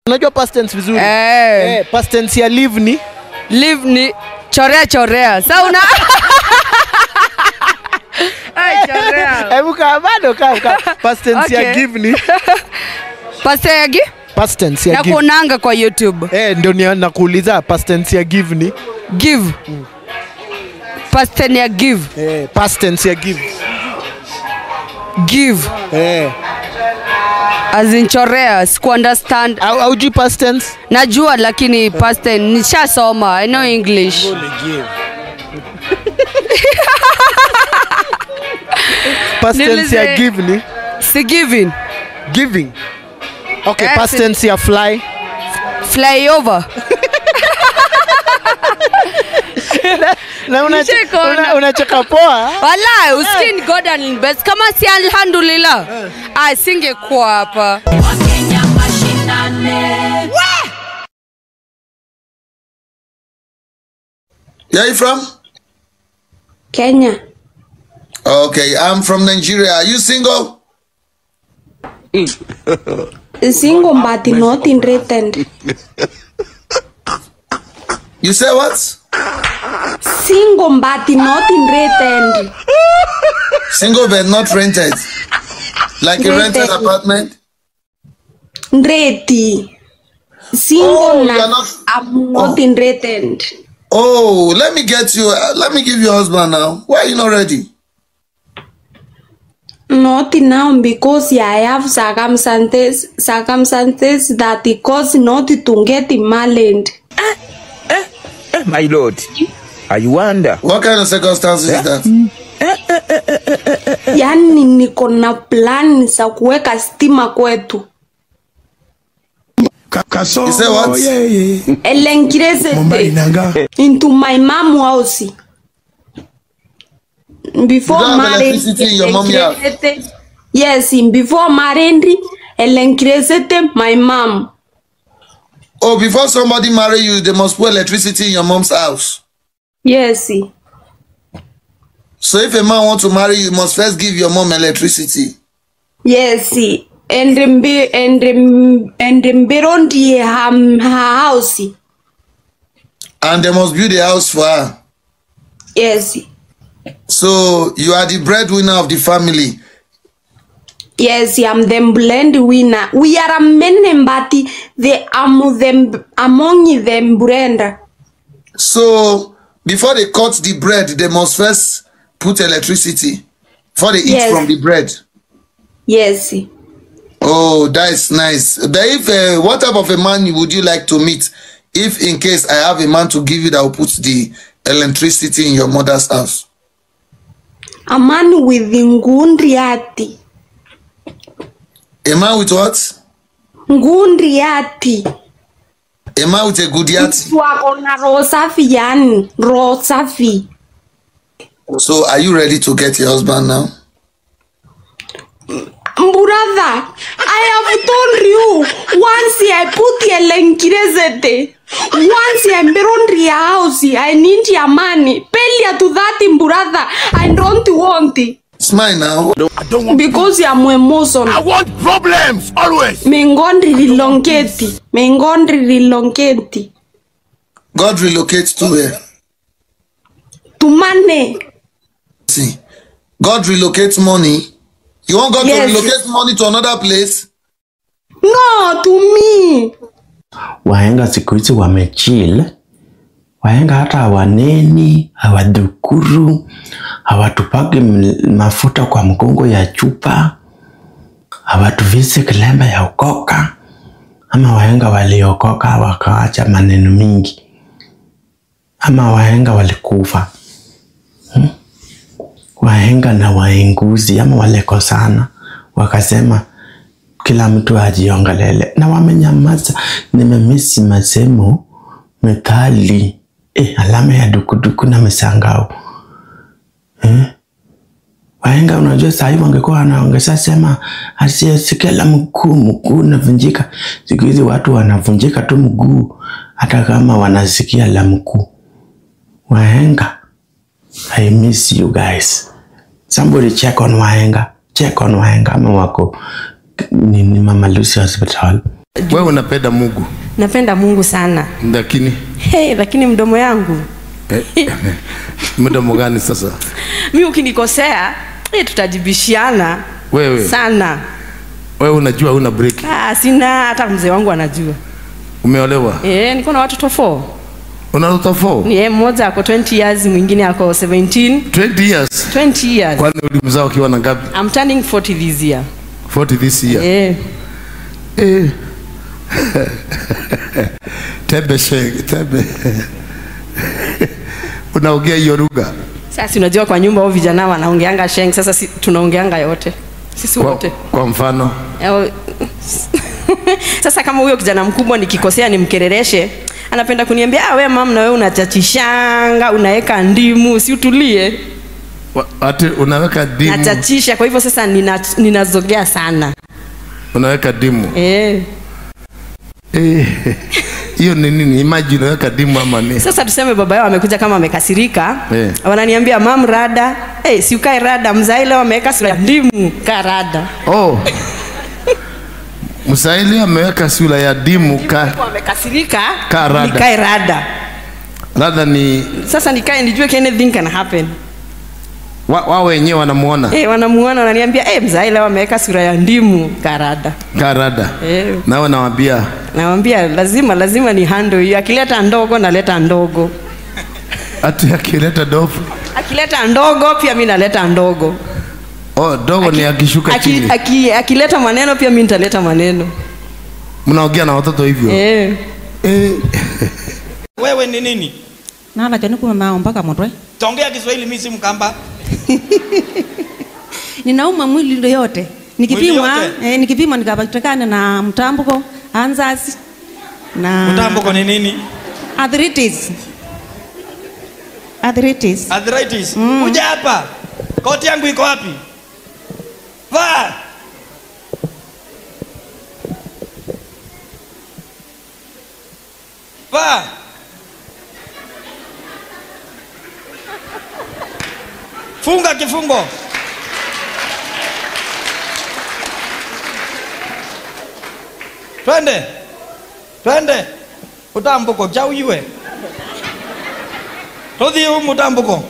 Unajua past tense vizuri? Past tense ya live ni chorea. Sasa una chorea. Hebu bado past tense ya give ni past ya give? Past tense ya give. Na kuonanga kwa YouTube. Ndio nakuuliza past tense ya give ni give. Past tense ya give. Past tense ya give. Give. As in chorea, siku understand. Hauji past tense? Najua lakini past tense nishasoma. I know English. Past tense ya give ni si giving. Giving. Okay, past tense ya fly. Fly over. Na unacheka poa. Wallahi usikini God and best kama si alhamdulillah. Singekuwa hapa. Wakenya mashinane. Where are you from? Kenya. Okay, I'm from Nigeria. Are you single? Single but not interested. You say what? Single but not rented. Single but not rented. Like a rented apartment? Ready. Single I'm not rented. Oh, let me get you. Let me give you a husband now. Why are you not ready? Not now because I have circumstances that cause not to get married. My lord, I wonder. What kind of circumstances is that? Yani niko na plan za kuweka stima kwetu. You say what? Into my mom house. Before marriage, your mom's house. Yes, before marriage, my mom. Oh, before somebody marry you, they must put electricity in your mom's house. Yes. So if a man wants to marry you, must first give your mom electricity. Yes. And beyond her house. And they must build a house for her. Yes. So you are the breadwinner of the family. Yes, I'm the breadwinner. We are many, but among them bread. So before they cut the bread, they must first put electricity before they eat from the bread. Yes. Oh, that's nice. But if what type of a man would you like to meet? If in case I have a man to give you that will put the electricity in your mother's house. A man with ngundriati. A man with what? Ngundriati. A man with a good yati. Rosafi. So are you ready to get your husband now? Brother, I have told you once I put the electricity, once I'm around your house, I need your money. Pay to that, brother. I don't want it. It's mine now. I don't want because I'm emotional. I want problems always. Mengondri relocate. God relocates to where? To money. See, God relocates money. You want God to relocate money to another place? No, to me. Wahenga siku hizi wamechill. Wahenga hata hawaneni, hawadhukuru, hawatupagi mafuta kwa mgongo ya chupa, hawatuvisi kilemba ya ukoka. Ama wahenga waliokoka wakaacha maneno mingi. Ama wahenga walikufa. Wahenga na waenguzi ama walikosana wakasema kila mtu ajiongelele na wamenyamaza. Nimemisi masemo methali alama ya dukuduku na msangao. Wahenga unajua sasa hivi wangekuwa wanaongeza sema asiyesikia la mguu unavunjika. Siku hizi watu wanavunjika tu mguu hata kama wanasikia la mguu. Wahenga, I miss you guys. Somebody check on Wahenga. Check on Wahenga ama wako ni Mama Lucy Hospital. Wewe unapenda Mungu? Napenda Mungu sana. Lakini mdomo yangu. Mdomo gani sasa? Mimi ukinikosea, tutajibishiana. Wewe? Sana. Wewe unajua una break? Sina, hata mzee wangu anajua. Umeolewa? Niko na watoto 4. Una watoto 4? Mmoja ako 20 years, mwingine ako 17. 20 years? 20 years. Kwani ulimzaa ukiwa na ngapi? I'm turning 40 this year. 40 this year? Tebe. Unaongea hiyo lugha? Sasa unajua kwa nyumba wao vijana wanaongeanga sheng, sasa tunaongeanga yote. Sisi wote. Kwa mfano? Sasa kama huyo kijana mkubwa nikikosea nimkerereshe, anapenda kuniambia wewe mama na wewe unachachishanga, unaweka ndimu, si utulie. Ati unaweka ndimu? Nachachisha, kwa hivyo sasa ninazogea sana. Unaweka ndimu? Hiyo ni nini? Imagine unaweka ndimu ama nini? Sasa tuseme baba yao amekuja kama amekasirika, wananiambia mam rada, si ukae rada, mzaile wameweka sura ya ndimu, kaa rada. Mzaile ameweka sura ya ndimu, amekasirika, kaa rada. Nikae rada. Rada ni sasa nikae nijue anything can happen. Wao wenyewe wanamuona? Wanamuona, wananiambia mzaile wameweka sura ya ndimu, karada. Karada. Nao nawaambia lazima ni handle hiyo. Akileta ndogo naleta ndogo. Ati akileta ndogo? Akileta ndogo pia mimi naleta ndogo. Ndogo ni akishuka chini. Akileta maneno pia mimi nitaleta maneno. Mnaongea na watoto hivyo? Wewe ni nini? Nala jana kuma mpaka motwe. Taongea Kiswahili, mimi si Mkamba. Ninauma mwili yote. Nikipimwa nikapatikana na mtambuko, anzazi na mtambuko ni nini? Arthritis. Kuja hapa. Koti yangu iko wapi? Va. Funga kifungo. Twende. Utambuko chauiwe. Todhi mutambuko.